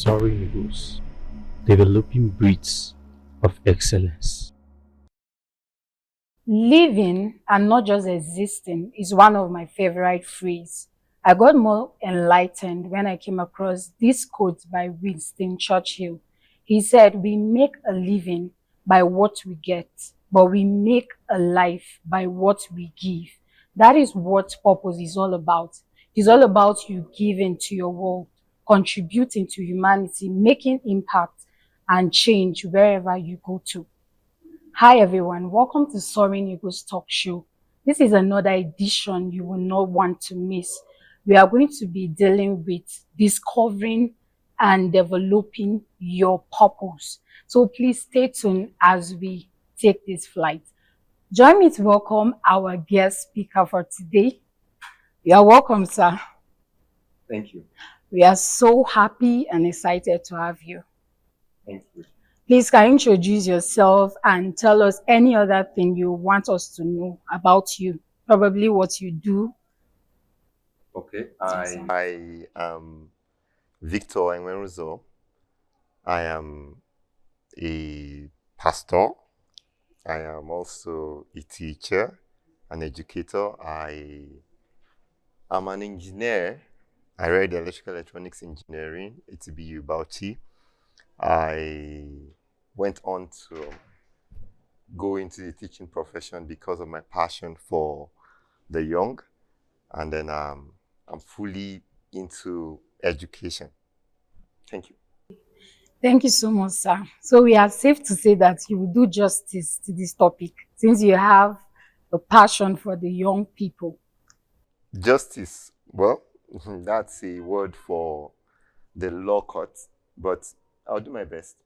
Soaring Eagles, developing breeds of excellence. Living and not just existing is one of my favorite phrases. I got more enlightened when I came across this quote by Winston Churchill. He said, "We make a living by what we get, but we make a life by what we give." That is what purpose is all about. It's all about you giving to your world, contributing to humanity, making impact and change wherever you go to. Hi everyone, welcome to Soaring Eagles Talk Show. This is another edition you will not want to miss. We are going to be dealing with discovering and developing your purpose. So please stay tuned as we take this flight. Join me to welcome our guest speaker for today. You are welcome, sir. Thank you. We are so happy and excited to have you. Thank you. Please can you introduce yourself and tell us any other thing you want us to know about you, probably what you do. Okay. I am Victor Enwenruzo. I am a pastor. I am also a teacher, an educator. I am an engineer. I read electrical electronics engineering at TBU Bauchi. I went on to go into the teaching profession because of my passion for the young. And then I'm fully into education. Thank you. Thank you so much, sir. So we are safe to say that you will do justice to this topic since you have a passion for the young people. Justice, well, that's a word for the law court, but I'll do my best.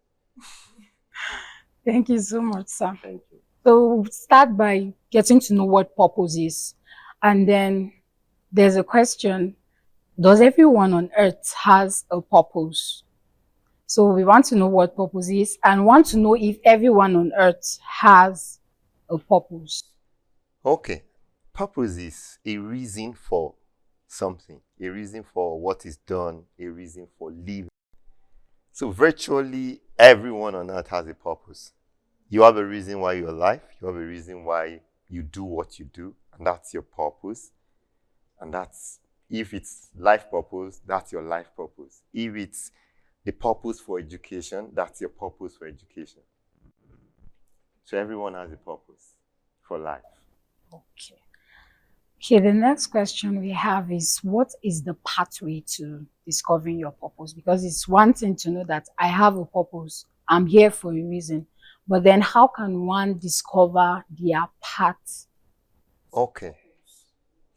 Thank you so much, sir. Thank you. So we'll start by getting to know what purpose is. And then there's a question, does everyone on earth has a purpose? So we want to know what purpose is and want to know if everyone on earth has a purpose. Okay. Purpose is a reason for something, a reason for what is done, a reason for living. So virtually everyone on earth has a purpose. You have a reason why you're alive. You have a reason why you do what you do, and that's your purpose. And that's, if it's life purpose, that's your life purpose. If it's the purpose for education, that's your purpose for education. So everyone has a purpose for life. Okay. Okay, the next question we have is, what is the pathway to discovering your purpose? Because it's one thing to know that I have a purpose, I'm here for a reason, but then how can one discover their path? Okay.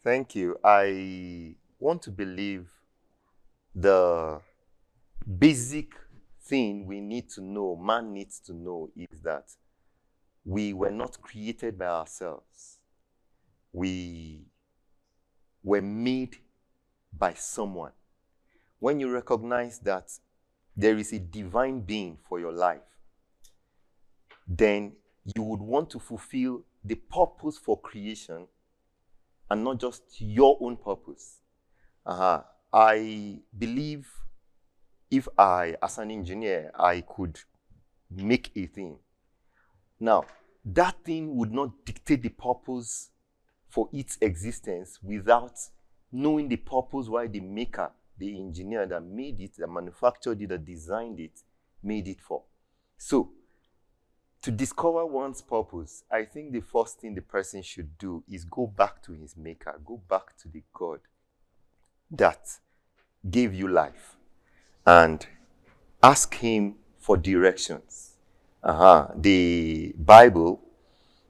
Thank you. I want to believe the basic thing we need to know, man needs to know, is that we were not created by ourselves. We were made by someone. When you recognize that there is a divine being for your life, then you would want to fulfill the purpose for creation and not just your own purpose. I believe if I, as an engineer, I could make a thing. Now, that thing would not dictate the purpose for its existence without knowing the purpose why the maker, the engineer that made it, that manufactured it, that designed it, made it for. So, to discover one's purpose, I think the first thing the person should do is go back to his maker, go back to the God that gave you life, and ask him for directions. The Bible,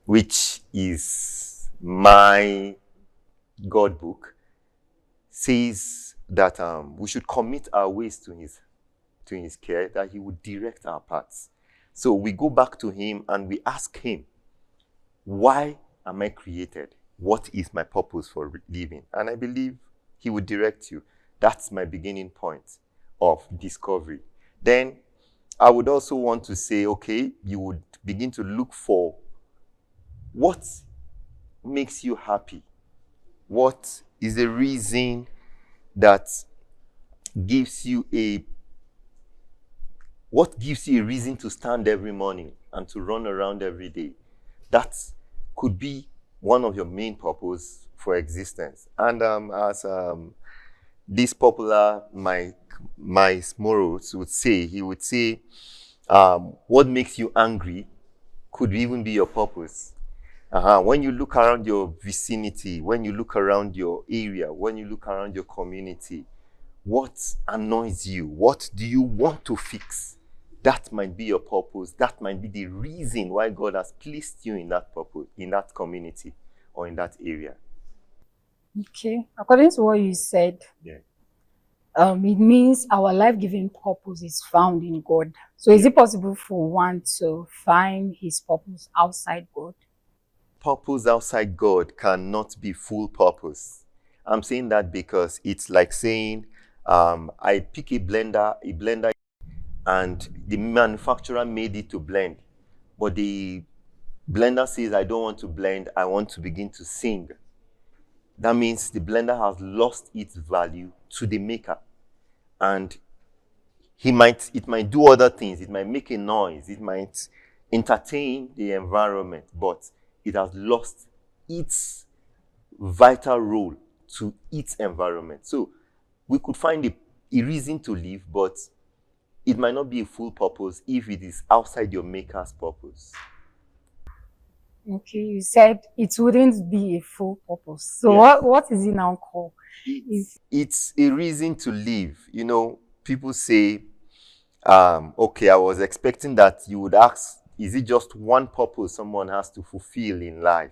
which is my God book, says that we should commit our ways to his care, that he would direct our paths. So we go back to him and we ask him, why am I created? What is my purpose for living? And I believe he would direct you. That's my beginning point of discovery. Then I would also want to say, okay, you would begin to look for what makes you happy. What is the reason that gives you a What gives you a reason to stand every morning and to run around every day? That could be one of your main purpose for existence. And as this popular Miles Morales would say, he would say, what makes you angry could even be your purpose. When you look around your vicinity, when you look around your area, when you look around your community, what annoys you? What do you want to fix? That might be your purpose. That might be the reason why God has placed you in that purpose, in that community, or in that area. Okay. According to what you said, Yeah. it means our life-giving purpose is found in God. So is it possible for one to find his purpose outside God? Purpose outside God cannot be full purpose. I'm saying that because it's like saying, I pick a blender, and the manufacturer made it to blend, but the blender says, I don't want to blend, I want to begin to sing. That means the blender has lost its value to the maker, and it might do other things. It might make a noise, it might entertain the environment, but it has lost its vital role to its environment. So we could find a reason to live, but it might not be a full purpose if it is outside your maker's purpose. Okay, you said it wouldn't be a full purpose. So Yes. what is it now called? It's a reason to live. You know, people say, okay, I was expecting that you would ask, is it just one purpose someone has to fulfill in life?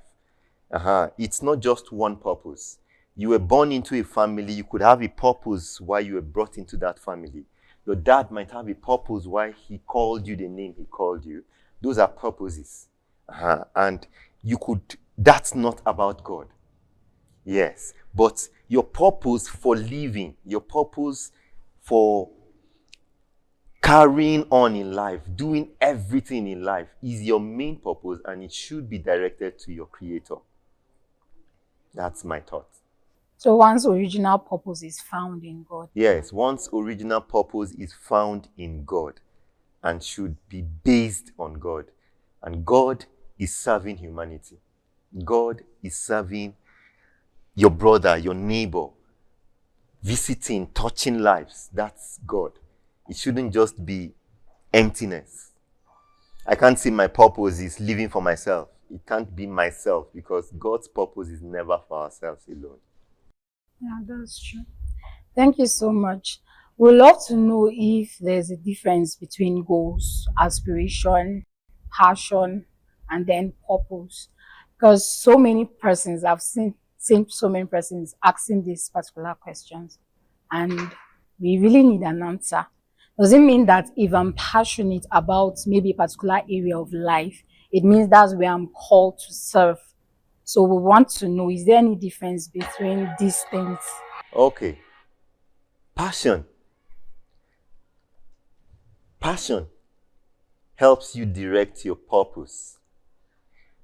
It's not just one purpose. You were born into a family, you could have a purpose why you were brought into that family. Your dad might have a purpose why he called you the name he called you. Those are purposes. And that's not about God. Yes. But your purpose for living, your purpose for carrying on in life, doing everything in life is your main purpose, and it should be directed to your Creator. That's my thought. So one's original purpose is found in God. Yes, one's original purpose is found in God and should be based on God. And God is serving humanity. God is serving your brother, your neighbor, visiting, touching lives. That's God. It shouldn't just be emptiness. I can't say my purpose is living for myself. It can't be myself, because God's purpose is never for ourselves alone. Yeah, that's true. Thank you so much. We'd love to know if there's a difference between goals, aspiration, passion, and then purpose. Because so many persons, I've seen so many persons asking these particular questions, and we really need an answer. Does it mean that if I'm passionate about maybe a particular area of life, it means that's where I'm called to serve? So we want to know, is there any difference between these things? Okay. Passion helps you direct your purpose,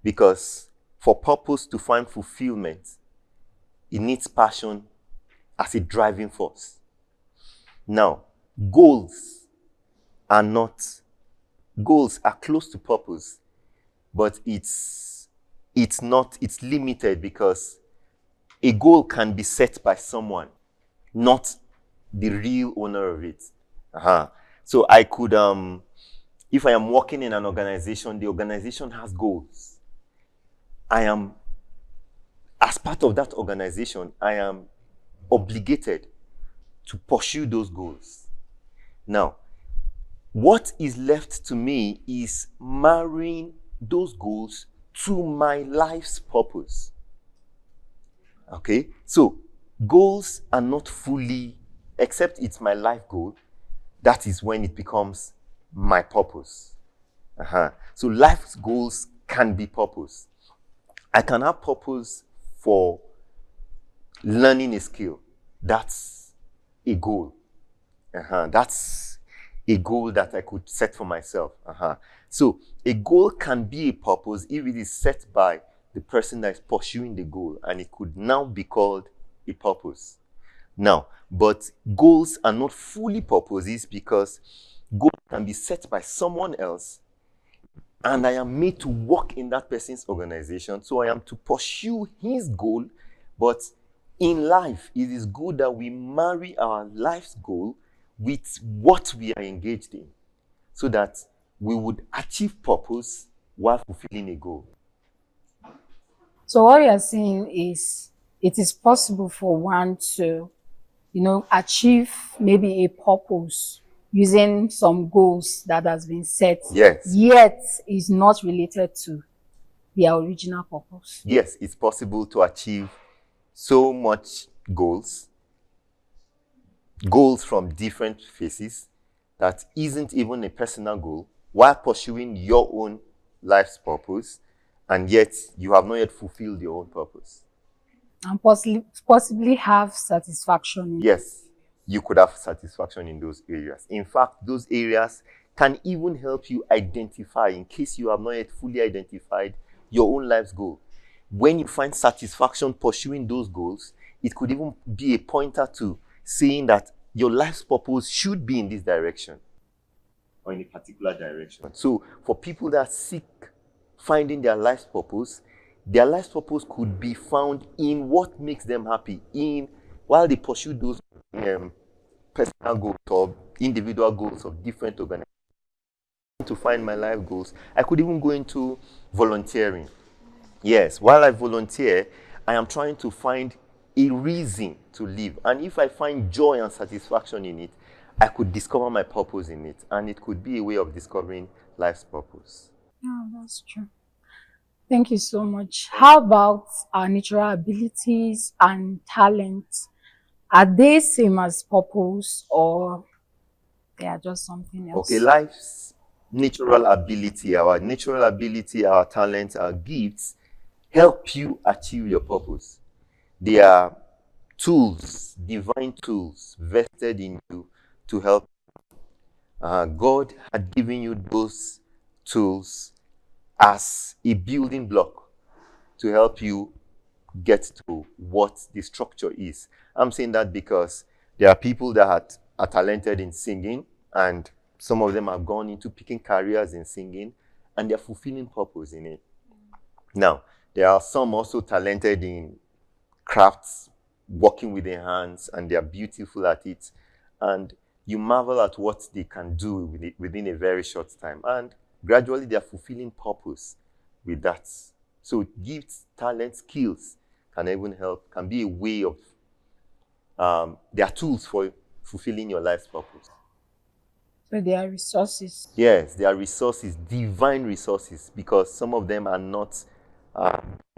because for purpose to find fulfillment, it needs passion as a driving force. Now, goals are close to purpose, but it's limited, because a goal can be set by someone, not the real owner of it. So I could, if I am working in an organization, the organization has goals. As part of that organization, I am obligated to pursue those goals. Now, what is left to me is marrying those goals to my life's purpose. Okay, so goals are not fully, except it's my life goal, that is when it becomes my purpose. So life's goals can be purpose. I can have purpose for learning a skill. That's a goal. That's a goal that I could set for myself. So a goal can be a purpose if it is set by the person that is pursuing the goal, and it could now be called a purpose. Now, but goals are not fully purposes, because Goals can be set by someone else, and I am made to work in that person's organization. So I am to pursue his goal. But in life, it is good that we marry our life's goal with what we are engaged in, so that we would achieve purpose while fulfilling a goal. So what you're saying is it is possible for one to, achieve maybe a purpose using some goals that has been set, Yes. yet is not related to their original purpose. Yes, it's possible to achieve so much goals from different phases that isn't even a personal goal, while pursuing your own life's purpose, and yet you have not yet fulfilled your own purpose. And possibly have satisfaction in Yes, you could have satisfaction in those areas. In fact, those areas can even help you identify, in case you have not yet fully identified your own life's goal. When you find satisfaction pursuing those goals, it could even be a pointer to saying that your life's purpose should be in this direction or in a particular direction. So for people that seek finding their life's purpose could be found in what makes them happy while they pursue those personal goals or individual goals of different organizations. To find my life goals, I could even go into volunteering. Yes, while I volunteer, I am trying to find a reason to live. And if I find joy and satisfaction in it, I could discover my purpose in it. And it could be a way of discovering life's purpose. Yeah, that's true. Thank you so much. How about our natural abilities and talents? Are they same as purpose, or they are just something else? Okay, life's natural ability, our talents, our gifts help you achieve your purpose. They are tools, divine tools vested in you to help. God had given you those tools as a building block to help you get to what the structure is. I'm saying that because there are people that are talented in singing, and some of them have gone into picking careers in singing, and they're fulfilling purpose in it. Now, there are some also talented in crafts, working with their hands, and they are beautiful at it. And you marvel at what they can do with it within a very short time. And gradually, they are fulfilling purpose with that. So gifts, talents, skills can even help, can be a way of, they are tools for fulfilling your life's purpose. So they are resources. Yes, they are resources, divine resources, because some of them are not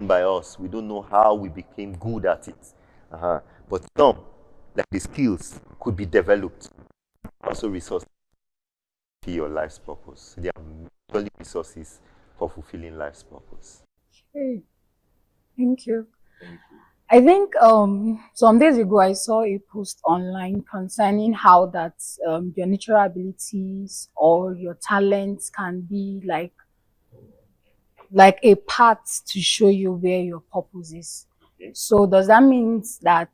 by us. We don't know how we became good at it. But some, like the skills, could be developed. Also resources for your life's purpose. They are mutually resources for fulfilling life's purpose. Okay. Thank you. I think some days ago I saw a post online concerning how that your natural abilities or your talents can be like a path to show you where your purpose is. Okay. So does that mean that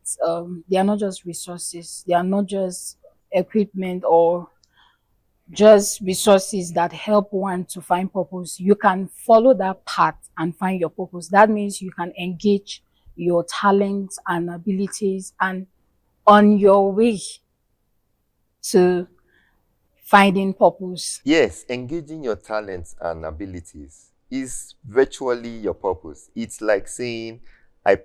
they are not just resources, they are not just equipment or just resources that help one to find purpose? You can follow that path and find your purpose. That means you can engage your talents and abilities and on your way to finding purpose. Yes, engaging your talents and abilities is virtually your purpose. It's like saying, I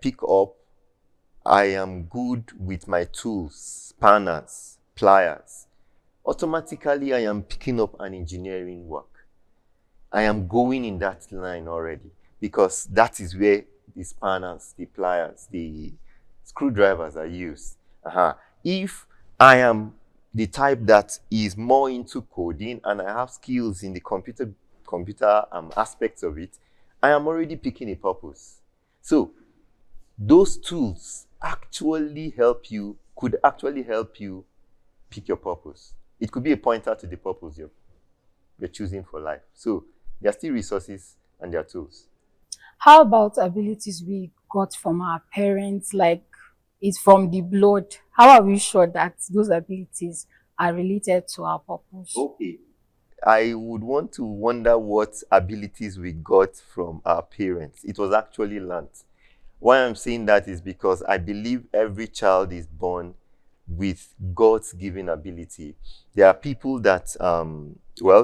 am good with my tools, spanners, pliers. Automatically, I am picking up an engineering work. I am going in that line already, because that is where the spanners, the pliers, the screwdrivers are used. If I am the type that is more into coding and I have skills in the computer aspects of it, I am already picking a purpose. So those tools could actually help you pick your purpose. It could be a pointer to the purpose you're choosing for life. So they are still resources and they are tools. How about abilities we got from our parents, like it's from the blood? How are we sure that those abilities are related to our purpose. Okay. I would want to wonder what abilities we got from our parents. It was actually learned. Why I'm saying that is because I believe every child is born with God's given ability. There are people that,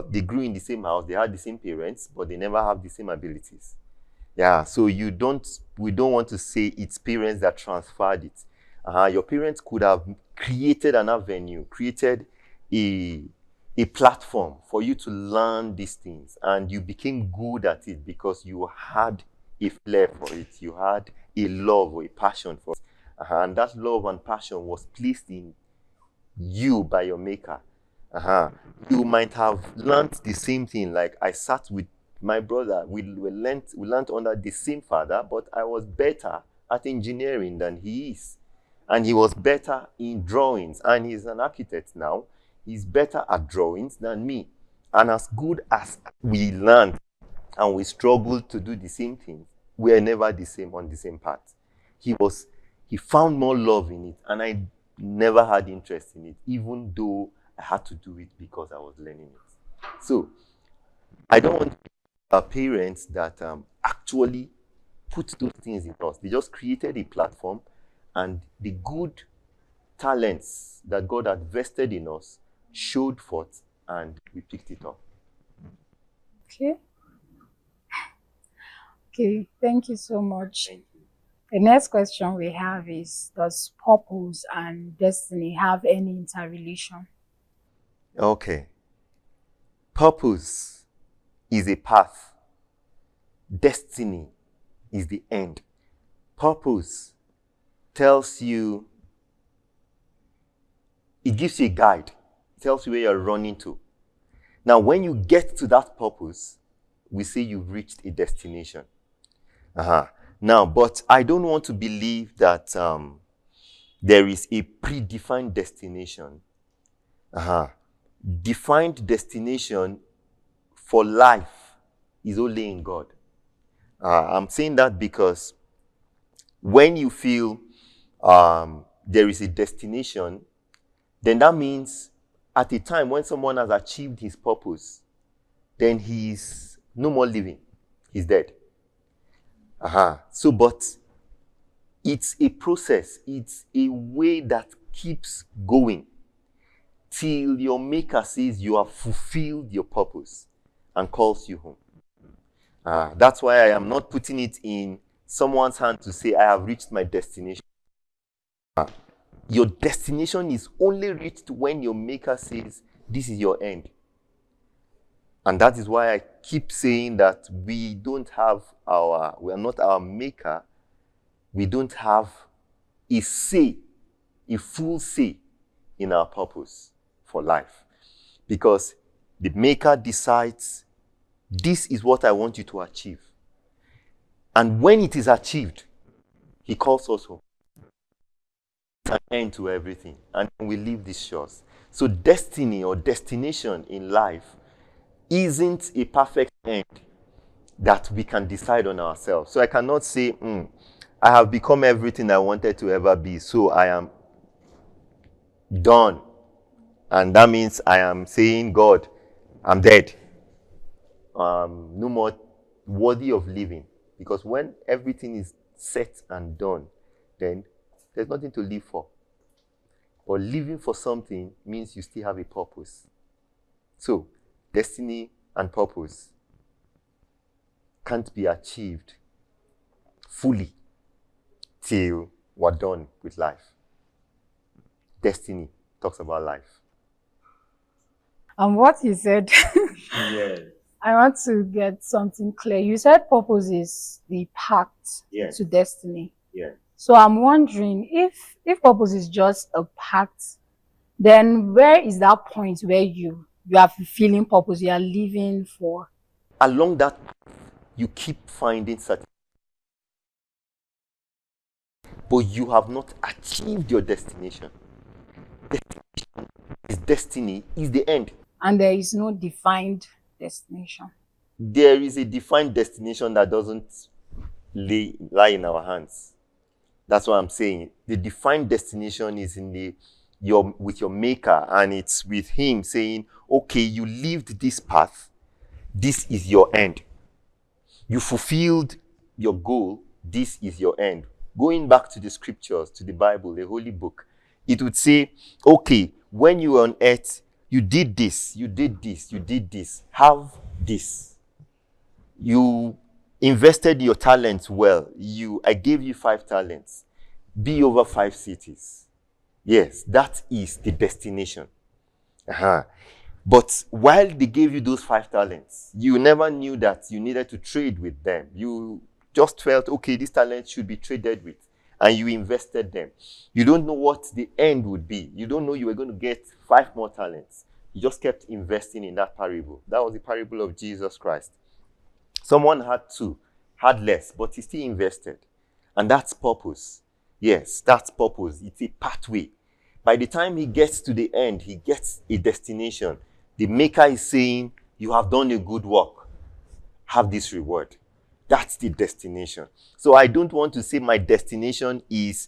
they grew in the same house, they had the same parents, but they never have the same abilities. Yeah, so we don't want to say it's parents that transferred it. Your parents could have created an avenue, created a platform for you to learn these things, and you became good at it because you had a flair for it, you had a love or a passion for it. And that love and passion was placed in you by your maker. You might have learned the same thing. Like I sat with my brother, we learned under the same father, but I was better at engineering than he is. And he was better in drawings, and he's an architect now. He's better at drawings than me. And as good as we learned and we struggled to do the same thing, we are never the same on the same path. He found more love in it, and I never had interest in it, even though I had to do it because I was learning it. So I don't want parents that actually put those things in us. They just created a platform, and the good talents that God had vested in us showed forth, and we picked it up. Okay. Okay, thank you so much. Thank you. The next question we have is, does purpose and destiny have any interrelation? Okay. Purpose is a path. Destiny is the end. Purpose tells you, it gives you a guide. It tells you where you're running to. Now, when you get to that purpose, we say you've reached a destination. Now, but I don't want to believe that there is a predefined destination. Defined destination for life is only in God. I'm saying that because when you feel there is a destination, then that means at a time when someone has achieved his purpose, then he's no more living. He's dead. So, but it's a process. It's a way that keeps going till your maker says you have fulfilled your purpose and calls you home. That's why I am not putting it in someone's hand to say, I have reached my destination. Your destination is only reached when your maker says, this is your end. And that is why I keep saying that we are not our maker. We don't have a full say in our purpose for life. Because the maker decides, this is what I want you to achieve. And when it is achieved, he calls us home. An end to everything, and we leave these shores. So destiny or destination in life isn't a perfect end that we can decide on ourselves. So I cannot say, I have become everything I wanted to ever be, so I am done. And that means I am saying, God, I'm dead. No more worthy of living. Because when everything is set and done, then there's nothing to live for. But living for something means you still have a purpose. So, destiny and purpose can't be achieved fully till we're done with life. Destiny talks about life. And what you said, Yes. I want to get something clear. You said purpose is the path Yes. to destiny. Yeah. So I'm wondering, if purpose is just a path, then where is that point where you are fulfilling purpose, you are living for? Along that path, you keep finding certain, but you have not achieved your destination. Destiny is the end. And there is no defined destination. There is a defined destination that doesn't lie in our hands. That's what I'm saying. The defined destination is in the your maker, and it's with him saying, okay, you lived this path, this is your end. You fulfilled your goal, this is your end. Going back to the scriptures, to the Bible, the holy book, it would say, okay, when you were on earth, you did this, you did this, you did this. Have this. You invested your talents well. I gave you 5 talents. Be over 5 cities. Yes, that is the destination. But while they gave you those 5 talents, you never knew that you needed to trade with them. You just felt, okay, these talents should be traded with, and you invested them. You don't know what the end would be. You don't know you were going to get 5 more talents. You just kept investing in that parable. That was the parable of Jesus Christ. Someone had 2, had less, but he still invested. And that's purpose. Yes, that's purpose. It's a pathway. By the time he gets to the end, he gets a destination. The maker is saying, you have done a good work. Have this reward. That's the destination. So I don't want to say my destination is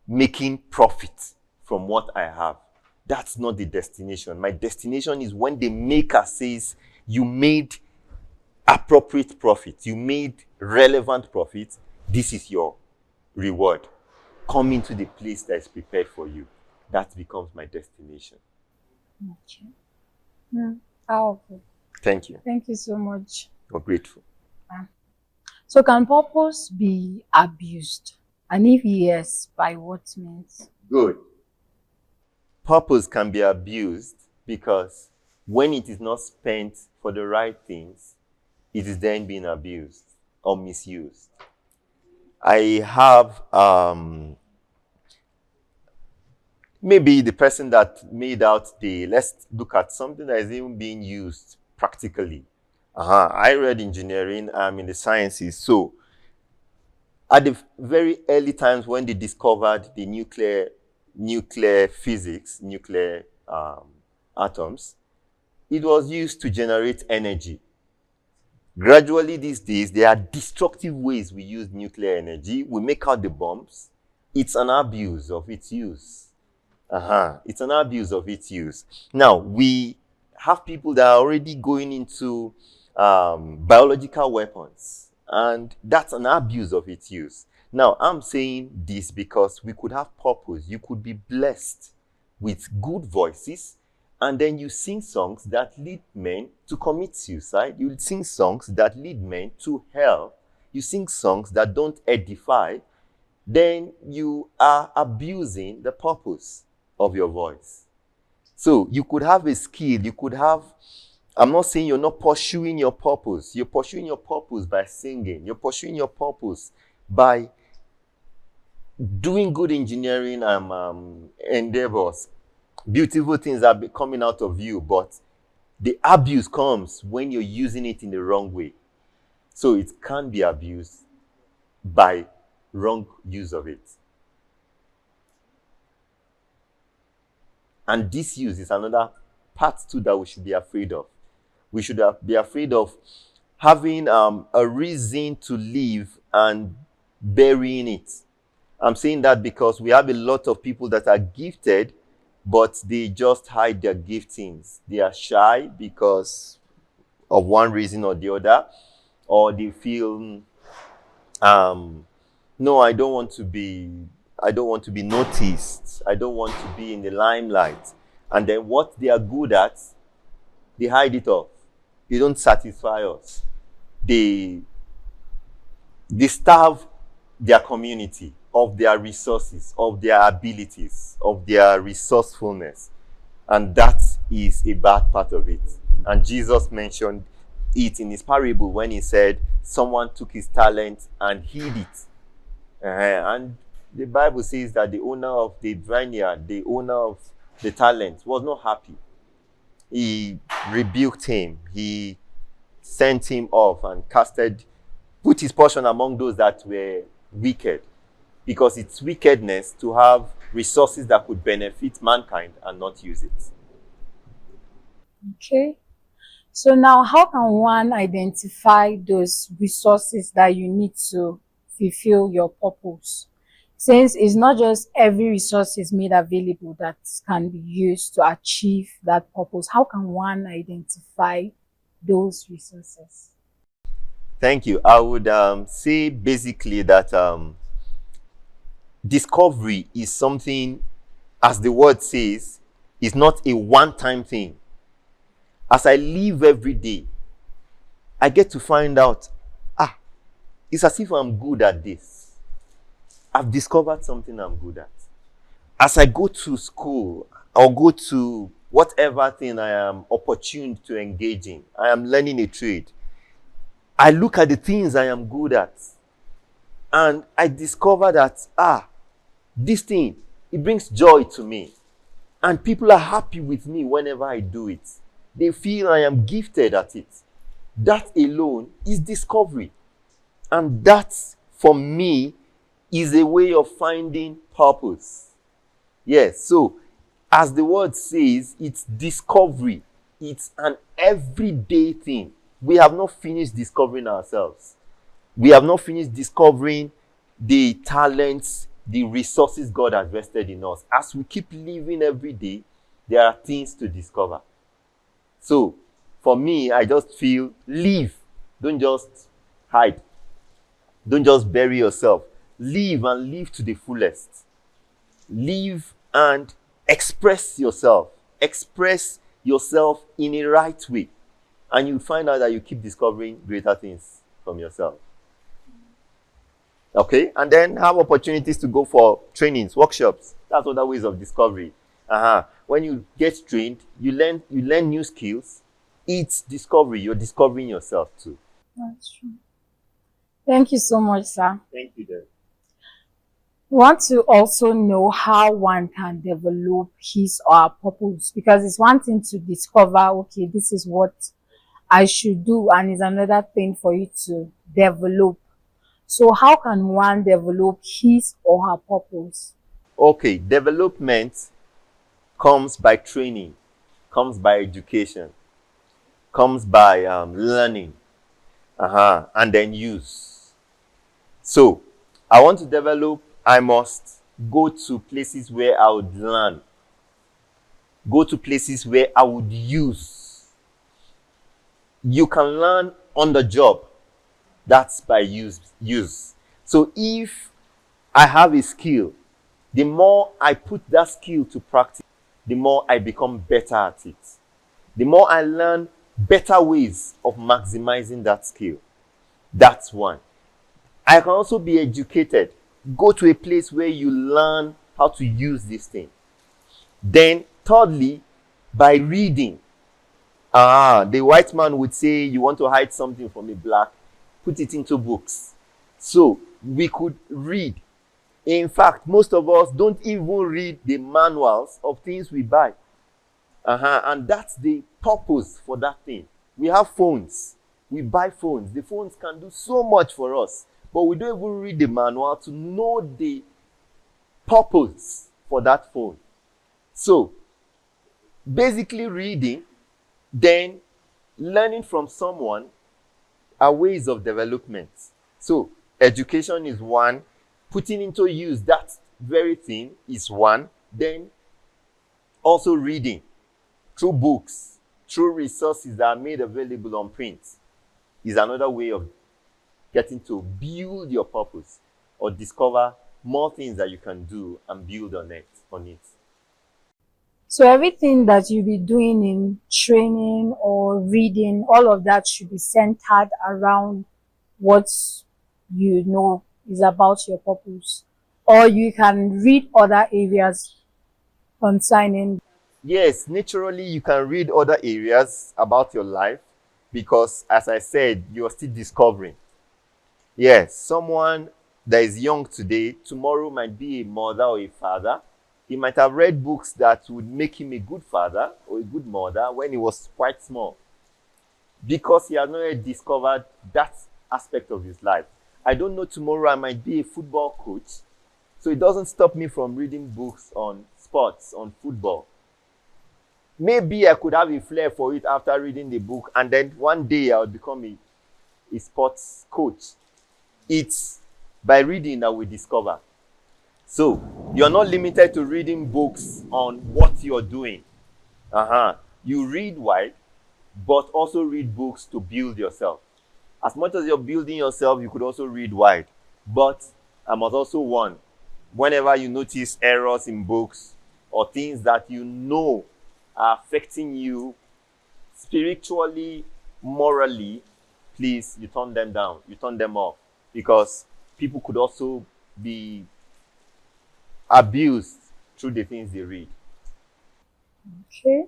making profit from what I have. That's not the destination. My destination is when the maker says, you made appropriate profit, you made relevant profit, this is your reward. Come into the place that is prepared for you. That becomes my destination. Okay. Powerful. Thank you. Thank you so much. I'm grateful. So can purpose be abused? And if yes, by what means? Good. Purpose can be abused because when it is not spent for the right things, it is then being abused or misused. I have maybe the person that made out let's look at something that is even being used practically. I read engineering, I'm in the sciences. So at the very early times when they discovered the nuclear physics, nuclear atoms, it was used to generate energy. Gradually these days, there are destructive ways we use nuclear energy. We make out the bombs. It's an abuse of its use. It's an abuse of its use. Now, we have people that are already going into biological weapons, and that's an abuse of its use. Now, I'm saying this because we could have purpose. You could be blessed with good voices, and then you sing songs that lead men to commit suicide. You sing songs that lead men to hell. You sing songs that don't edify. Then you are abusing the purpose of your voice. So you could have a skill. You could have, I'm not saying you're not pursuing your purpose. You're pursuing your purpose by singing. You're pursuing your purpose by doing good engineering endeavors. Beautiful things are coming out of you, but the abuse comes when you're using it in the wrong way. So it can be abused by wrong use of it. And this use is another part too that we should be afraid of. We should be afraid of having a reason to live and burying it. I'm saying that because we have a lot of people that are gifted, but they just hide their giftings. They are shy because of one reason or the other, or they feel, no, I don't want to be noticed. I don't want to be in the limelight. And then what they are good at, they hide it off. They don't satisfy us. They starve their community of their resources, of their abilities, of their resourcefulness. And that is a bad part of it. And Jesus mentioned it in his parable when he said, someone took his talent and hid it. And the Bible says that the owner of the vineyard, the owner of the talent, was not happy. He rebuked him. He sent him off and put his portion among those that were wicked. Because it's wickedness to have resources that could benefit mankind and not use it. Okay. So now how can one identify those resources that you need to fulfill your purpose? Since it's not just every resource is made available that can be used to achieve that purpose, how can one identify those resources? Thank you. I would say basically that discovery is something, as the word says, is not a one-time thing. As I live every day, I get to find out, it's as if I'm good at this. I've discovered something I'm good at. As I go to school or go to whatever thing I am opportune to engage in, I am learning a trade. I look at the things I am good at and I discover that, this thing, it brings joy to me. And people are happy with me whenever I do it. They feel I am gifted at it. That alone is discovery. And that, for me, is a way of finding purpose. Yes, so as the word says, it's discovery. It's an everyday thing. We have not finished discovering ourselves. We have not finished discovering the talents, the resources God has vested in us. As we keep living every day, there are things to discover. So, for me, I just feel live. Don't just hide. Don't just bury yourself. Live and live to the fullest. Live and express yourself. Express yourself in a right way. And you find out that you keep discovering greater things from yourself. Okay? And then have opportunities to go for trainings, workshops. That's other ways of discovery. When you get trained, you learn new skills. It's discovery. You're discovering yourself too. That's true. Thank you so much, sir. Thank you, Deb. We want to also know how one can develop his or her purpose, because it's one thing to discover, okay, this is what I should do, and it's another thing for you to develop. So how can one develop his or her purpose? Okay, development comes by training, comes by education, comes by learning, and then use. So, I want to develop, I must go to places where I would learn, go to places where I would use. You can learn on the job. That's by use. So if I have a skill, the more I put that skill to practice, the more I become better at it. The more I learn better ways of maximizing that skill. That's one. I can also be educated. Go to a place where you learn how to use this thing. Then, thirdly, by reading. The white man would say, you want to hide something from a black, put it into books. So, we could read. In fact, most of us don't even read the manuals of things we buy. And that's the purpose for that thing. We have phones. We buy phones. The phones can do so much for us. But we don't even read the manual to know the purpose for that phone. So, basically reading, then learning from someone are ways of development. So, education is one. Putting into use that very thing is one. Then, also reading through books, through resources that are made available on print is another way of getting to build your purpose or discover more things that you can do and build on it. So everything that you'll be doing in training or reading, all of that should be centered around what you know is about your purpose. Or you can read other areas concerning. Yes, naturally you can read other areas about your life because, as I said, you're still discovering. Yes, someone that is young today, tomorrow might be a mother or a father. He might have read books that would make him a good father or a good mother when he was quite small, because he has not yet discovered that aspect of his life. I don't know, tomorrow I might be a football coach, so it doesn't stop me from reading books on sports, on football. Maybe I could have a flair for it after reading the book, and then one day I would become a sports coach. It's by reading that we discover. So you're not limited to reading books on what you're doing. You read wide, but also read books to build yourself. As much as you're building yourself, you could also read wide. But I must also warn, whenever you notice errors in books or things that you know are affecting you spiritually, morally, please, you turn them down, you turn them off, because people could also be abused through the things they read. Okay.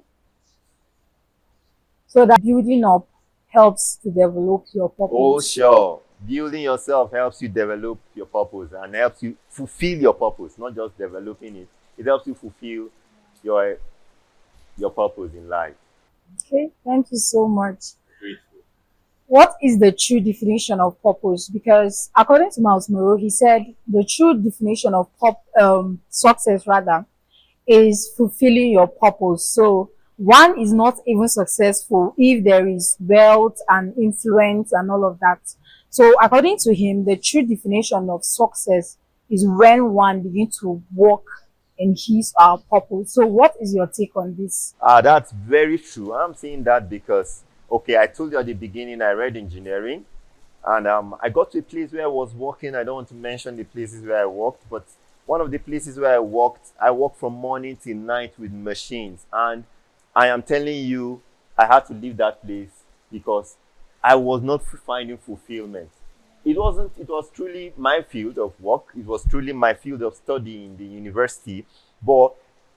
So that building up helps to develop your purpose. Oh, sure. Building yourself helps you develop your purpose and helps you fulfill your purpose, not just developing it. It helps you fulfill your purpose in life. Okay, thank you so much. Grateful. What is the true definition of purpose? Because according to Miles Monroe, he said the true definition of success rather is fulfilling your purpose. So one is not even successful if there is wealth and influence and all of that. So according to him, the true definition of success is when one begins to work in his or her purpose. So what is your take on this? That's very true. I'm saying that because, okay, I told you at the beginning I read engineering, and I got to a place where I was working. I don't want to mention the places where I worked, but one of the places where I worked from morning till night with machines. And I am telling you, I had to leave that place because I was not finding fulfillment. It was truly my field of work. It was truly my field of study in the university. But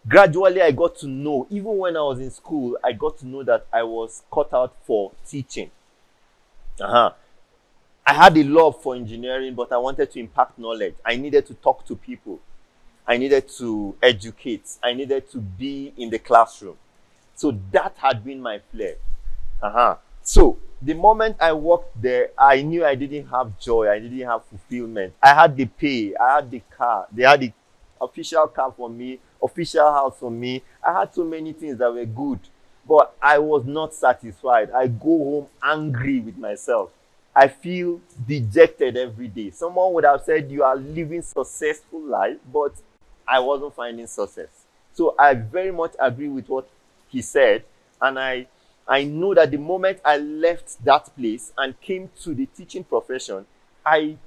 gradually I got to know, even when I was in school, I got to know that I was cut out for teaching. I had a love for engineering, but I wanted to impact knowledge. I needed to talk to people. I needed to educate. I needed to be in the classroom. So that had been my flair. So the moment I worked there, I knew I didn't have joy. I didn't have fulfillment. I had the pay. I had the car. They had the official car for me, official house for me. I had so many things that were good, but I was not satisfied. I go home angry with myself. I feel dejected every day. Someone would have said you are living successful life, but I wasn't finding success. So I very much agree with what he said, and I know that the moment I left that place and came to the teaching profession, I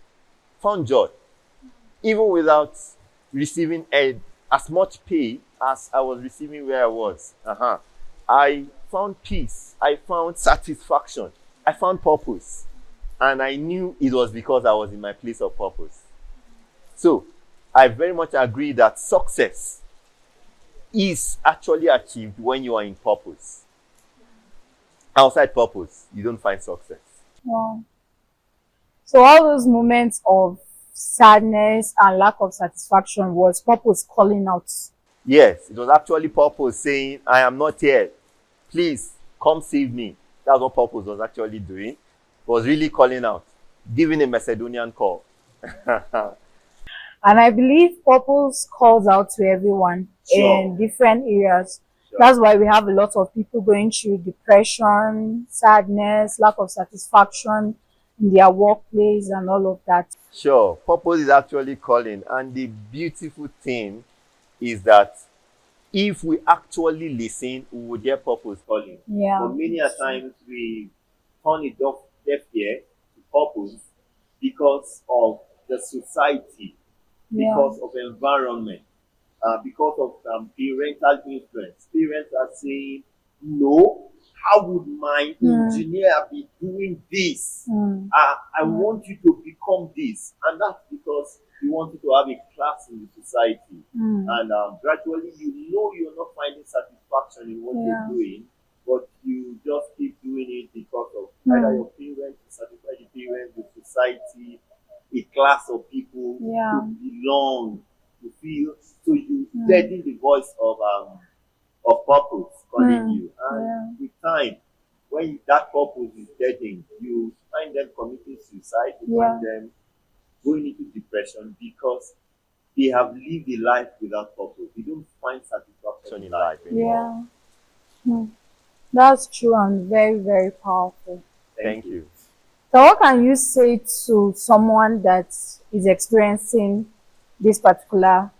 found joy, even without receiving as much pay as I was receiving where I was. I found peace. I found satisfaction. I found purpose. And I knew it was because I was in my place of purpose. So I very much agree that success is actually achieved when you are in purpose. Outside purpose, you don't find success. Wow. So all those moments of sadness and lack of satisfaction was purpose calling out. Yes, it was actually purpose saying, I am not here. Please come save me. That's what purpose was actually doing. It was really calling out, giving a Macedonian call. And I believe purpose calls out to everyone in different areas. Sure. That's why we have a lot of people going through depression, sadness, lack of satisfaction in their workplace and all of that. Sure, purpose is actually calling. And the beautiful thing is that if we actually listen, we will hear purpose calling. Yeah. But many a times we turn a deaf ear to purpose because of the society, because of environment, because of parental influence. Parents are saying, no, how would my engineer be doing this? I want you to become this. And that's because you want you to have a class in the society. And gradually, you know you're not finding satisfaction in what you're doing, but you just keep doing it because of either your parents, to satisfy the parents, the society, a class of people to belong, to feel. So you deaden the voice of purpose calling you. And with time, when that purpose is deadened, you find them committing suicide, you find them going into depression because they have lived a life without purpose. They don't find satisfaction in life anymore. That's true and very, very powerful. Thank you. So what can you say to someone that is experiencing this particular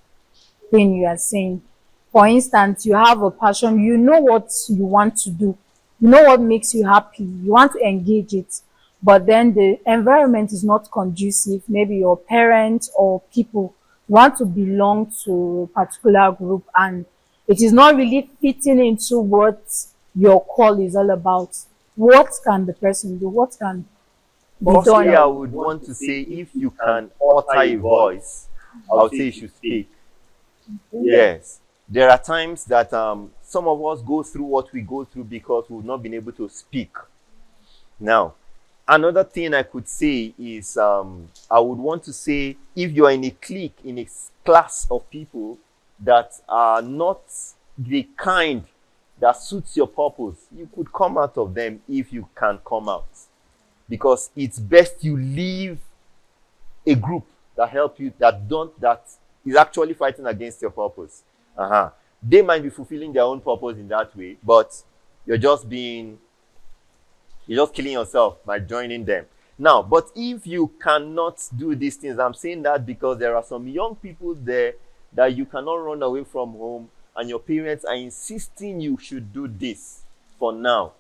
thing you are saying. For instance, you have a passion, you know what you want to do, you know what makes you happy, you want to engage it, but then the environment is not conducive. Maybe your parents or people want to belong to a particular group and it is not really fitting into what your call is all about. What can the person do? What can be Firstly, I done? would want to say if you can utter a voice, I would say you should speak. Yes. There are times that some of us go through what we go through because we've not been able to speak. Now, another thing I could say is I would want to say if you are in a clique, in a class of people that are not the kind that suits your purpose, you could come out of them if you can come out. Because it's best you leave a group that help you, that is actually fighting against your purpose. They might be fulfilling their own purpose in that way, but you're just killing yourself by joining them. Now, but if you cannot do these things, I'm saying that because there are some young people there that you cannot run away from home and your parents are insisting you should do this for now.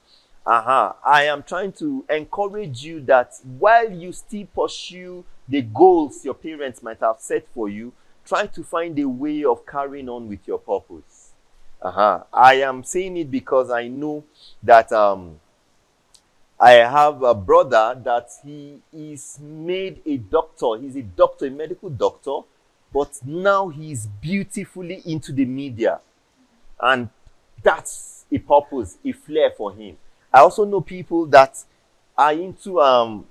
I am trying to encourage you that while you still pursue the goals your parents might have set for you, try to find a way of carrying on with your purpose. I am saying it because I know that I have a brother that he is made a doctor. He's a doctor, a medical doctor, but now he's beautifully into the media. And that's a purpose, a flair for him. I also know people that are into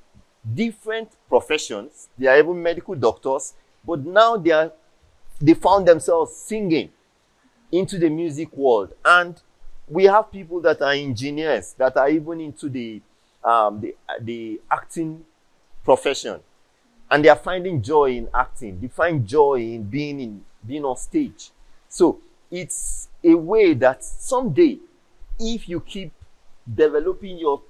different professions. They are even medical doctors, but now they found themselves singing into the music world. And we have people that are engineers that are even into the acting profession, and they are finding joy in acting. They find joy in being on stage. So it's a way that someday, if you keep developing your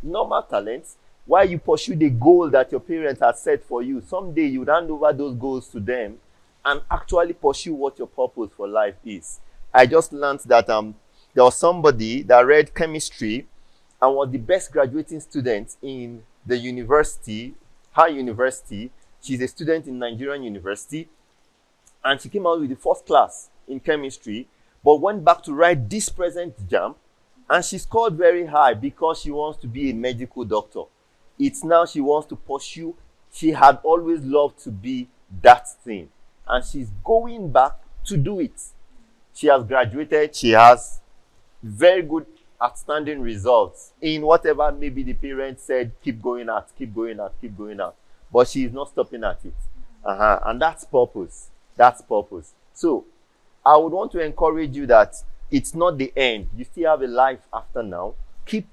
normal talents while you pursue the goal that your parents have set for you, someday you hand over those goals to them and actually pursue what your purpose for life is. I just learned that there was somebody that read chemistry and was the best graduating student in the university, her university. She's a student in Nigerian university, and she came out with the first class in chemistry, but went back to write this present JAMB, and she scored very high because she wants to be a medical doctor. It's now she wants to pursue. She had always loved to be that thing, and she's going back to do it. She has graduated. She has very good, outstanding results in whatever maybe the parents said, keep going at. But she is not stopping at it. And that's purpose. That's purpose. So I would want to encourage you that it's not the end. You still have a life after now. Keep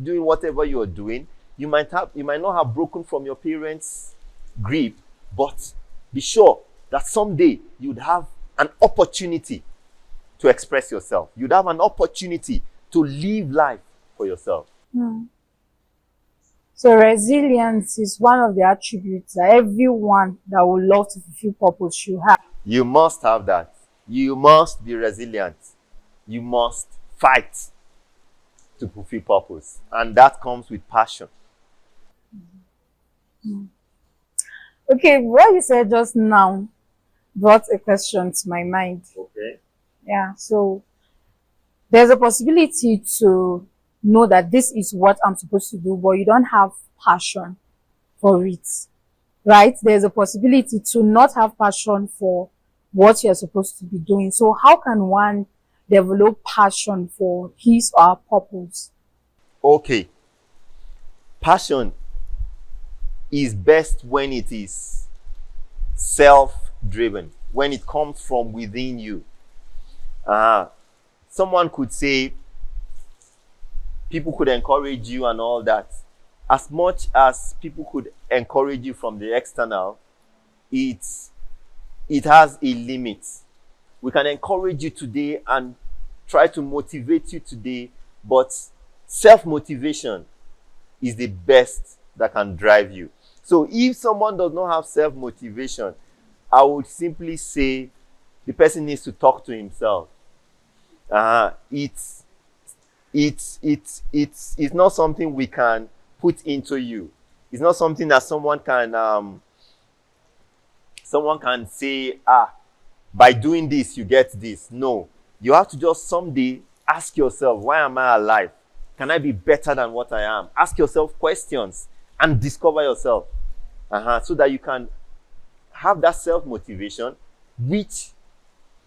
doing whatever you are doing. You might not have broken from your parents' grip, but be sure that someday you'd have an opportunity to express yourself. You'd have an opportunity to live life for yourself. So resilience is one of the attributes that everyone that would love to fulfill purpose should have. You must have that. You must be resilient. You must fight to fulfill purpose. And that comes with passion. Okay, what you said just now brought a question to my mind. Okay. Yeah, so there's a possibility to know that this is what I'm supposed to do, but you don't have passion for it, right? There's a possibility to not have passion for what you're supposed to be doing. So how can one develop passion for his or her purpose? Okay. Passion is best when it is self-driven, when it comes from within you. Someone could say, people could encourage you and all that. As much as people could encourage you from the external, it has a limit. We can encourage you today and try to motivate you today, but self-motivation is the best that can drive you. So if someone does not have self-motivation, I would simply say The person needs to talk to himself. It's not something we can put into you. It's not something that someone can say, by doing this you get this. No, you have to just someday ask yourself, why am I alive? Can I be better than what I am? Ask yourself questions and discover yourself, so that you can have that self-motivation, which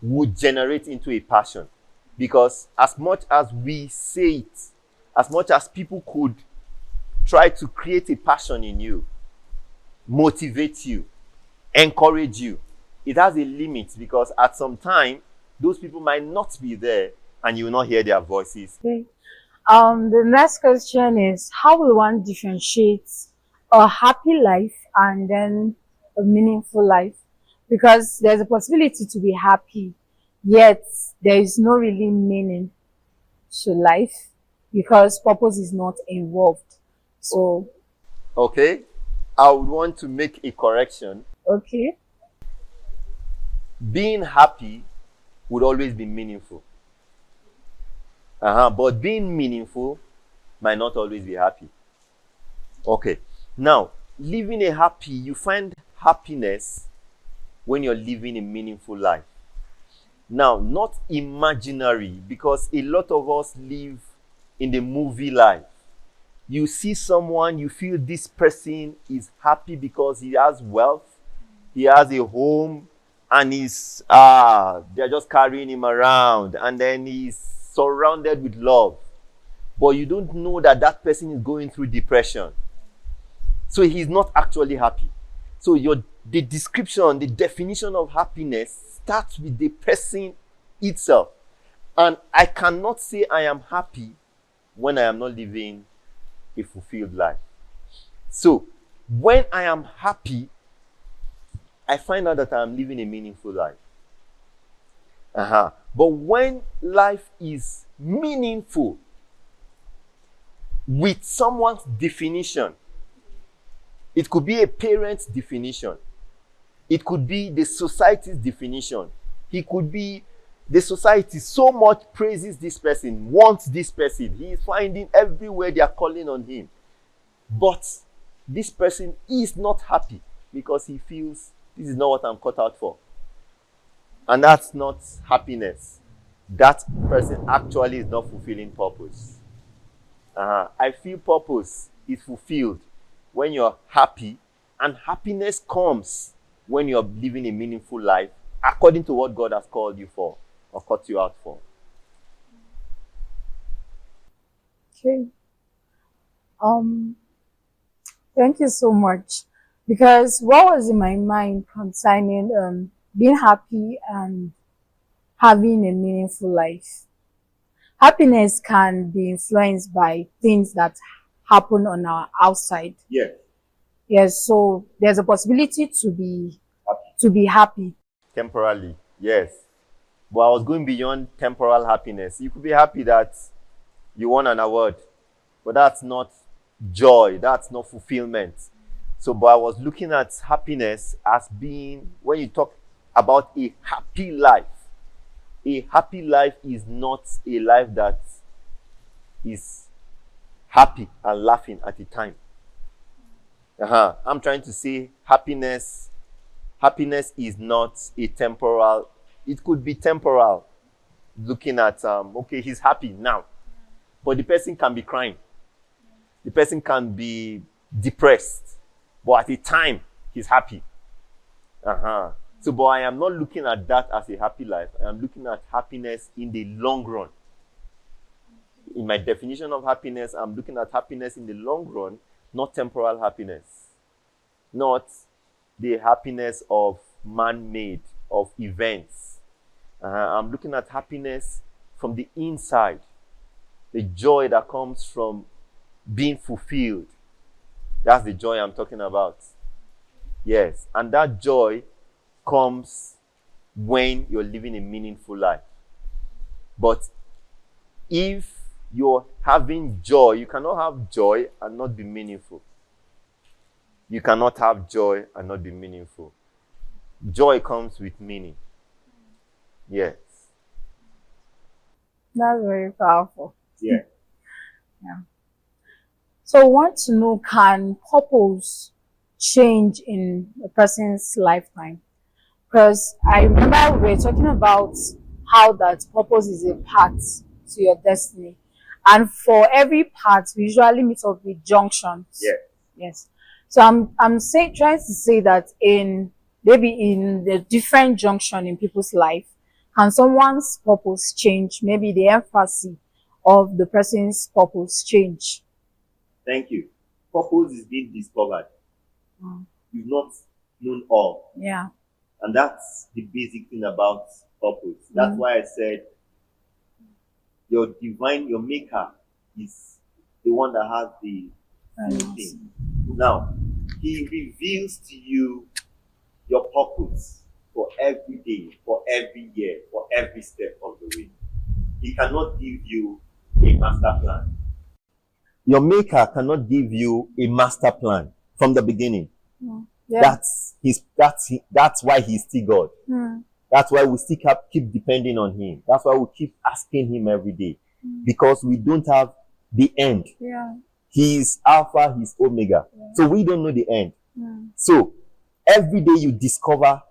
would generate into a passion. Because as much as we say it, as much as people could try to create a passion in you, motivate you, encourage you, it has a limit, because at some time those people might not be there and you will not hear their voices. Okay. The next question is, how will one differentiate a happy life and then a meaningful life? Because there's a possibility to be happy, yet there is no really meaning to life because purpose is not involved. So, Okay, I would want to make a correction. okay. Being happy would always be meaningful. But being meaningful might not always be happy. Okay. Now, living a happy, you find happiness when you're living a meaningful life. Now, not imaginary, because a lot of us live in the movie life. You see someone, you feel this person is happy because he has wealth, he has a home, and they're just carrying him around, and then he's surrounded with love. But you don't know that that person is going through depression. So he's not actually happy. So the description, the definition of happiness starts with the person itself. And I cannot say I am happy when I am not living a fulfilled life. So when I am happy, I find out that I am living a meaningful life. But when life is meaningful with someone's definition, it could be a parent's definition, it could be the society's definition, it could be the society so much praises this person, wants this person, he is finding everywhere they are calling on him, but this person is not happy because he feels this is not what I'm cut out for. And that's not happiness. That person actually is not fulfilling purpose. I feel purpose is fulfilled when you're happy, and happiness comes when you're living a meaningful life according to what God has called you for or cut you out for. Okay. Thank you so much. Because what was in my mind concerning being happy and having a meaningful life. Happiness can be influenced by things that happen on our outside. Yeah. Yes, so there's a possibility to be happy. Temporarily, yes. But I was going beyond temporal happiness. You could be happy that you won an award, but that's not joy, that's not fulfillment. So, but I was looking at happiness as being, when you talk about a happy life is not a life that is happy and laughing at the time. I'm trying to say happiness is not a temporal, it could be temporal, looking at, okay, he's happy now, but the person can be crying, the person can be depressed, but at the time he's happy. So, but I am not looking at that as a happy life. I am looking at happiness in the long run. In my definition of happiness, I'm looking at happiness in the long run, not temporal happiness, not the happiness of man-made, of events. I'm looking at happiness from the inside, the joy that comes from being fulfilled. That's the joy I'm talking about. Yes, and that joy comes when you're living a meaningful life. But if you're having joy, you cannot have joy and not be meaningful. You cannot have joy and not be meaningful. Joy comes with meaning. Yes. That's very powerful. Yeah. So I want to know, can purpose change in a person's lifetime? Because I remember we were talking about how that purpose is a path to your destiny. And for every path, we usually meet up with junctions. Yeah. Yes. So I'm trying to say that in the different junction in people's life, can someone's purpose change? Maybe the emphasis of the person's purpose change. Thank you. Purpose is being discovered. Mm. You've not known all. Yeah. And that's the basic thing about purpose. That's why I said your maker is the one that has the full thing. Now, he reveals to you your purpose for every day, for every year, for every step of the way. He cannot give you a master plan. Your maker cannot give you a master plan from the beginning. Yeah. That's why he's still God. Mm. That's why we still keep depending on him. That's why we keep asking him every day. Because we don't have the end. Yeah. He's Alpha, he's Omega. Yeah. So we don't know the end. Mm. So every day you discover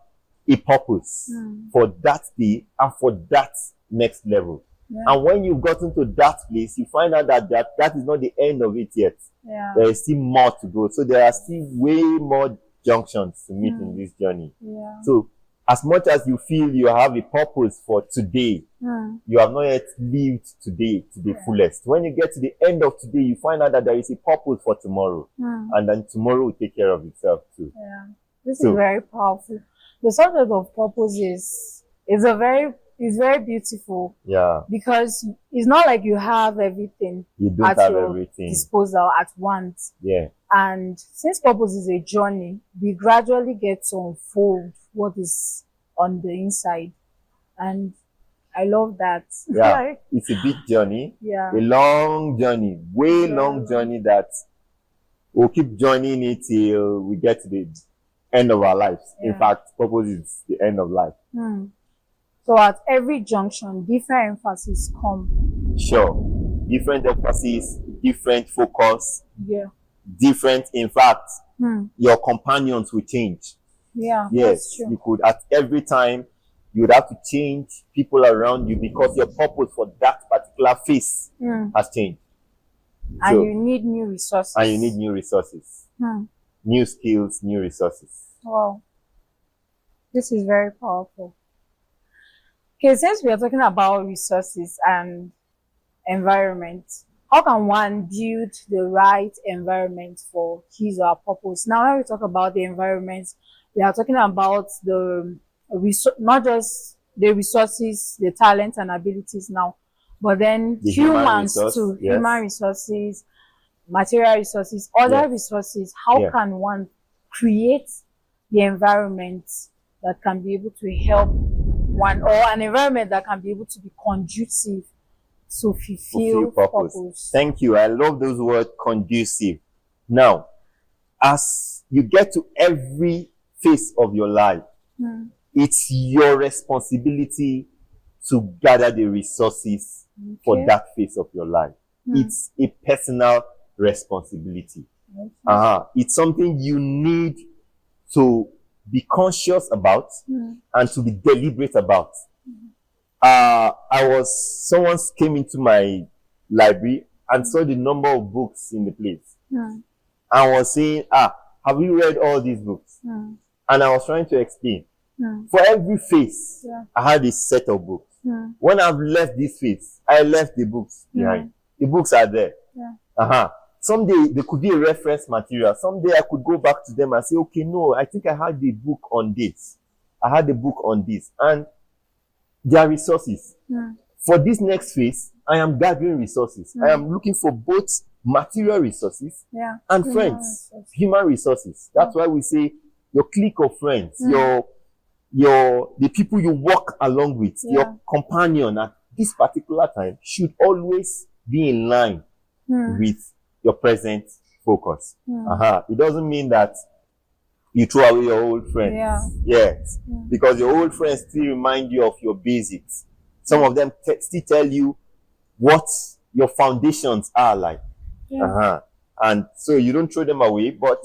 a purpose for that day and for that next level. Yeah. And when you've gotten to that place, you find out that is not the end of it yet. Yeah. There is still more to go. So there are still way more junctions to meet in this journey. Yeah. So as much as you feel you have a purpose for today, you have not yet lived today to the fullest. When you get to the end of today, you find out that there is a purpose for tomorrow. And then tomorrow will take care of itself too. Yeah. This is very powerful. The subject of purpose is very beautiful. Yeah. Because it's not like you have everything You don't at have your everything. disposal at once. Yeah. And since purpose is a journey, we gradually get to unfold what is on the inside. And I love that. Yeah. Like, It's a big journey. yeah. A long journey. Way long journey that we'll keep journeying it till we get to the end of our lives. In Yeah. fact, purpose is the end of life. So at every junction, different emphasis come. Sure. Different emphasis, different focus, Yeah. different, in fact, your companions will change. Yeah. That's Yes, true. you could at every time you would have to change people around you because your purpose for that particular phase has changed. And So- you need new resources. And you need new resources, new skills, new resources. Wow. This is very powerful. Okay, since we are talking about resources and environment, how can one build the right environment for his or her purpose? Now, when we talk about the environment, we are talking about not just the resources, the talents and abilities now, but then The human humans resource, too, yes. human resources, material resources, other Yes. resources. How Yeah. can one create the environment that can be able to help one, or an environment that can be able to be conducive to fulfill purpose? Thank you. I love those words, conducive. Now, as you get to every phase of your life, it's your responsibility to gather the resources for Okay. that phase of your life. It's a personal responsibility. It's something you need to be conscious about and to be deliberate about. Someone came into my library and saw the number of books in the place and was saying, have you read all these books? And I was trying to explain. For every phase, I had a set of books. When I've left this phase, I left the books behind. The books are there. Someday there could be a reference material. Someday I could go back to them and say, okay, no, I think I had the book on this. I had the book on this. And there are resources. For this next phase, I am gathering resources. I am looking for both material resources and Human friends, resources. human resources. That's why we say your clique of friends, the people you walk along with, your companion at this particular time should always be in line with your present focus. It doesn't mean that you throw away your old friends. Yeah. Yes. Because your old friends still remind you of your basics. Some of them still tell you what your foundations are like. Yeah. And so you don't throw them away, but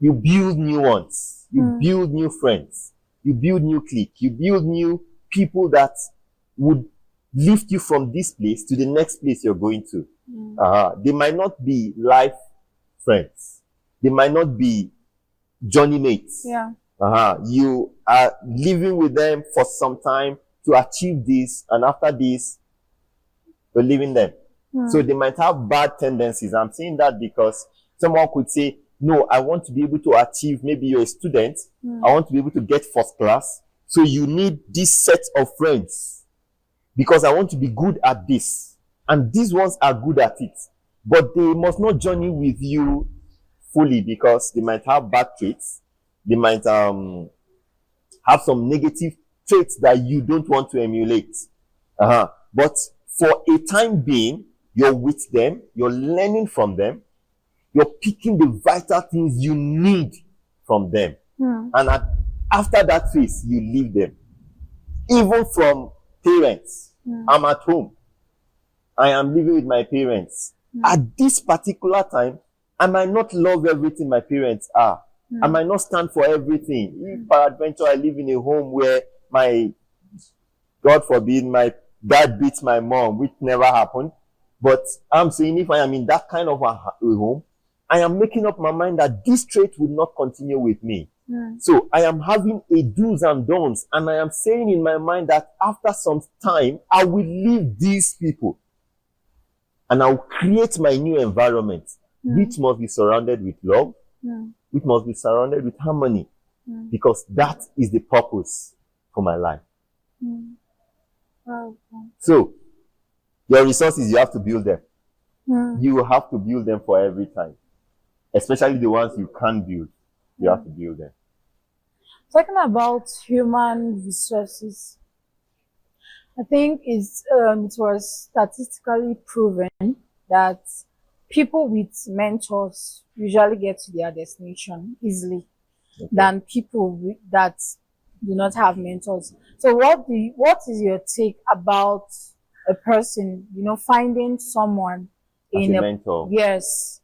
you build new ones. You build new friends. You build new clique. You build new people that would lift you from this place to the next place you're going to. They might not be life friends. They might not be journey mates. Yeah. You are living with them for some time to achieve this, and after this, you're leaving them. So they might have bad tendencies. I'm saying that because someone could say, no, I want to be able to achieve, maybe you're a student, I want to be able to get first class. So you need this set of friends because I want to be good at this. And these ones are good at it. But they must not journey with you fully because they might have bad traits. They might have some negative traits that you don't want to emulate. But for a time being, you're with them, you're learning from them, you're picking the vital things you need from them. And after that phase, you leave them. Even from parents, I'm at home. I am living with my parents. At this particular time, I might not love everything my parents are. I might not stand for everything. If peradventure I live in a home where God forbid, my dad beats my mom, which never happened. But I'm saying if I am in that kind of a home, I am making up my mind that this trait will not continue with me. So I am having a do's and don'ts, and I am saying in my mind that after some time, I will leave these people and I will create my new environment, which must be surrounded with love, which must be surrounded with harmony, because that is the purpose for my life. So your resources, you have to build them. You will have to build them for every time, especially the ones you can't build. You have to build them. Talking about human resources, I think it was statistically proven that people with mentors usually get to their destination easily than people that do not have mentors. So what is your take about a person, finding someone As a mentor. Yes,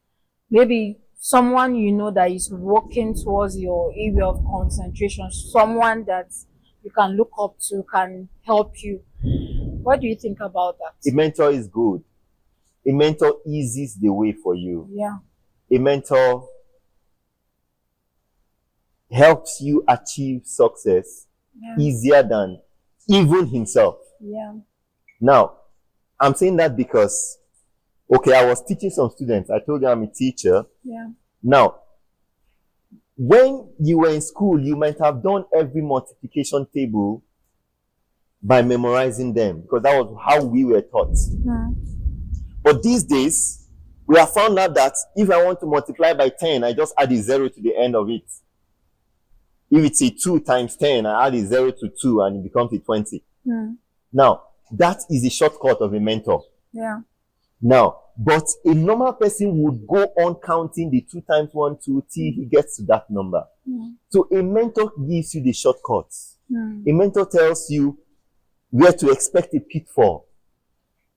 maybe someone that is working towards your area of concentration, someone that you can look up to, can help you. What do you think about that? A mentor is good. A mentor eases the way for you. Yeah. A mentor helps you achieve success easier than even himself. Yeah. Now, I'm saying that because, I was teaching some students. I told you I'm a teacher. Yeah. Now, when you were in school, you might have done every multiplication table by memorizing them, because that was how we were taught. But these days, we have found out that if I want to multiply by 10, I just add a 0 to the end of it. If it's a 2 times 10, I add a 0 to 2 and it becomes a 20. Now, that is a shortcut of a mentor. Yeah. Now, but a normal person would go on counting the 2 times 1, 2 till he gets to that number. So a mentor gives you the shortcuts. A mentor tells you where to expect a pitfall.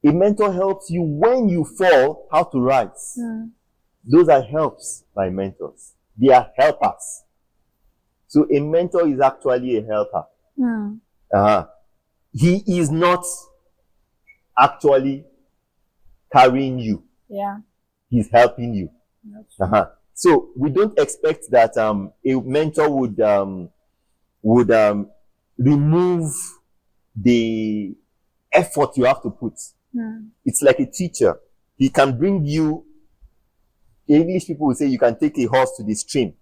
A mentor helps you when you fall, how to rise. Those are helps by mentors. They are helpers. So a mentor is actually a helper. He is not actually carrying you. Yeah. He's helping you. So we don't expect that a mentor would remove the effort you have to put. It's like a teacher. He can bring you, English people will say you can take a horse to the stream,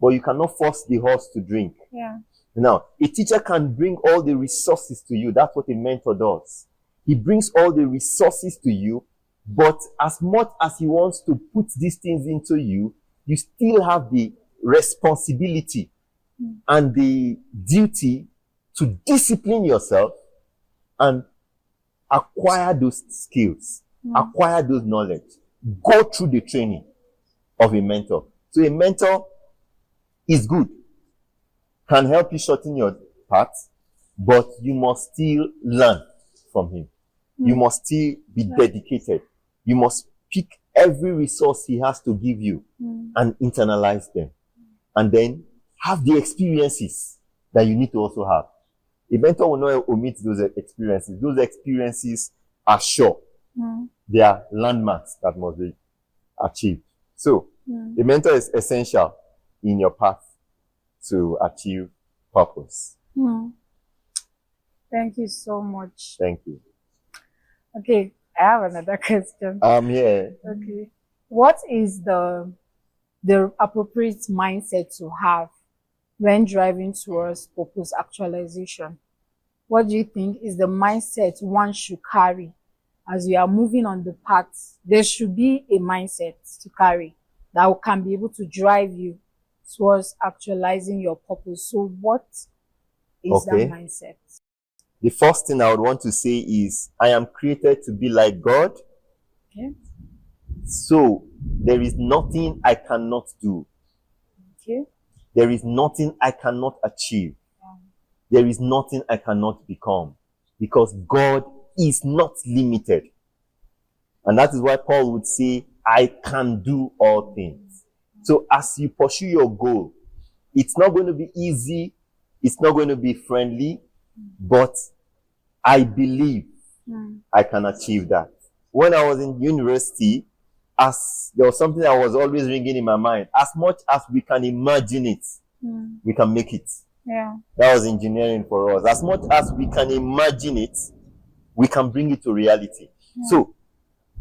but you cannot force the horse to drink. Yeah. Now, a teacher can bring all the resources to you. That's what a mentor does. He brings all the resources to you, but as much as he wants to put these things into you, you still have the responsibility and the duty to discipline yourself and acquire those skills, acquire those knowledge, go through the training of a mentor. So a mentor is good, can help you shorten your path, but you must still learn from him. You must still be dedicated. You must pick every resource he has to give you and internalize them. And then have the experiences that you need to also have. A mentor will not omit those experiences. Those experiences are sure. They are landmarks that must be achieved. So, the mentor is essential in your path to achieve purpose. Thank you so much. Thank you. Okay, I have another question. Yeah. Okay. What is the appropriate mindset to have when driving towards purpose actualization? What do you think is the mindset one should carry as you are moving on the path? There should be a mindset to carry that can be able to drive you towards actualizing your purpose. So what is that mindset? The first thing I would want to say is, I am created to be like God. Okay. So there is nothing I cannot do. Okay. There is nothing I cannot achieve. There is nothing I cannot become, because God is not limited. And that is why Paul would say, I can do all things. So as you pursue your goal, it's not going to be easy. It's not going to be friendly, but I believe I can achieve that. When I was in university, there was something that was always ringing in my mind. As much as we can imagine it, we can make it. Yeah. That was engineering for us. As much as we can imagine it, we can bring it to reality. So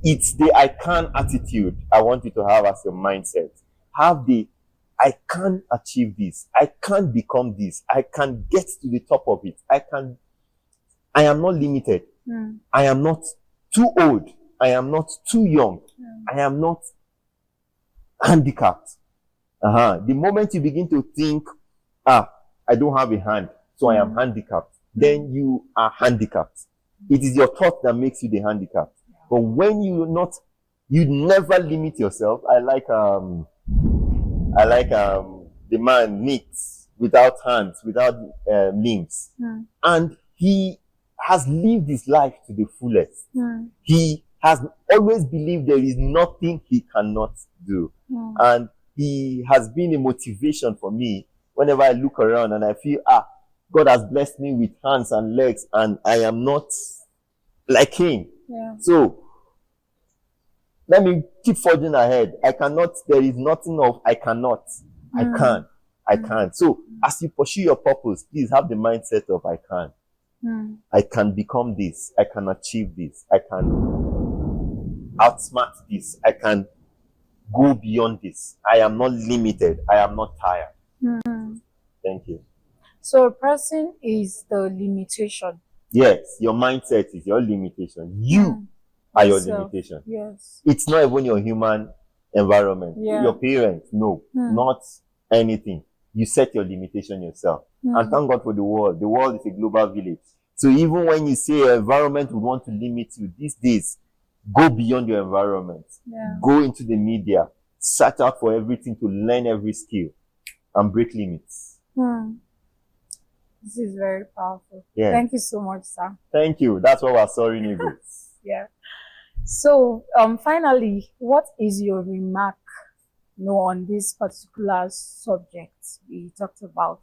it's the I can attitude I want you to have as your mindset. Have the I can achieve this. I can become this. I can get to the top of it. I am not limited. I am not too old. I am not too young. I am not handicapped. The moment you begin to think, I don't have a hand, so I am handicapped, then you are handicapped. It is your thought that makes you the handicapped. But when you never limit yourself. I like the man Nick, without hands, without limbs, and he has lived his life to the fullest. He has always believed there is nothing he cannot do, and he has been a motivation for me whenever I look around and I feel, God has blessed me with hands and legs and I am not like him. So let me keep forging ahead. There is nothing of I cannot. I can. So as you pursue your purpose, please have the mindset of I can. I can become this. I can achieve this. I can outsmart this. I can go beyond this. I am not limited. I am not tired. Thank you. So a person is the limitation. Yes, your mindset is your limitation. You are your limitation. Yes. It's not even your human environment. Your parents, no, not anything. You set your limitation yourself. And thank God for the world. The world is a global village. So even when you say your environment would want to limit you these days, go beyond your environment. Go into the media. Search out for everything to learn every skill and break limits. This is very powerful. Yeah. Thank you so much, sir. Thank you. That's what we're sorry, Nigo. Yeah. So, finally, what is your remark, on this particular subject we talked about?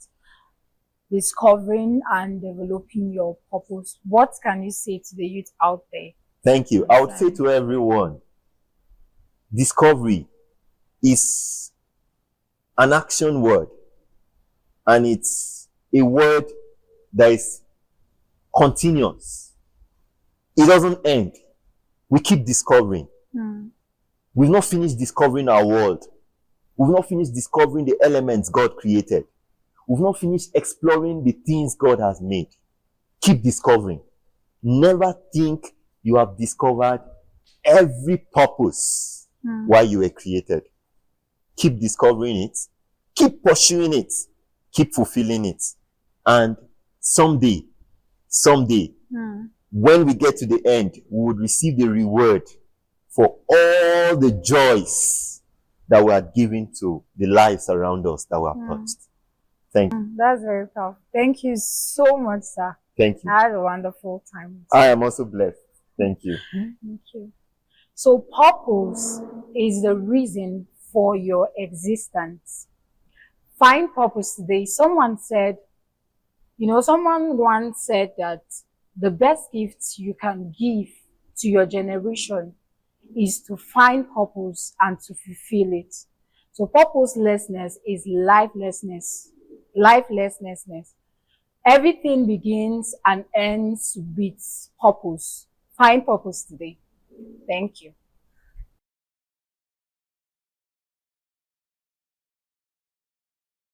Discovering and developing your purpose. What can you say to the youth out there? Thank you. I would say to everyone, discovery is an action word, and it's a word that is continuous. It doesn't end. We keep discovering. We've not finished discovering our world. We've not finished discovering the elements God created. We've not finished exploring the things God has made. Keep discovering. Never think you have discovered every purpose why you were created. Keep discovering it. Keep pursuing it. Keep fulfilling it. And someday, when we get to the end, we would receive the reward for all the joys that we are giving to the lives around us that we are touched. Thank you. That's very powerful. Thank you so much, sir. Thank you. I had a wonderful time. I am also blessed. Thank you. Thank you. So purpose is the reason for your existence. Find purpose today. Someone once said that the best gifts you can give to your generation is to find purpose and to fulfill it. So purposelessness is lifelessness. Everything begins and ends with purpose. Find purpose today. Thank you.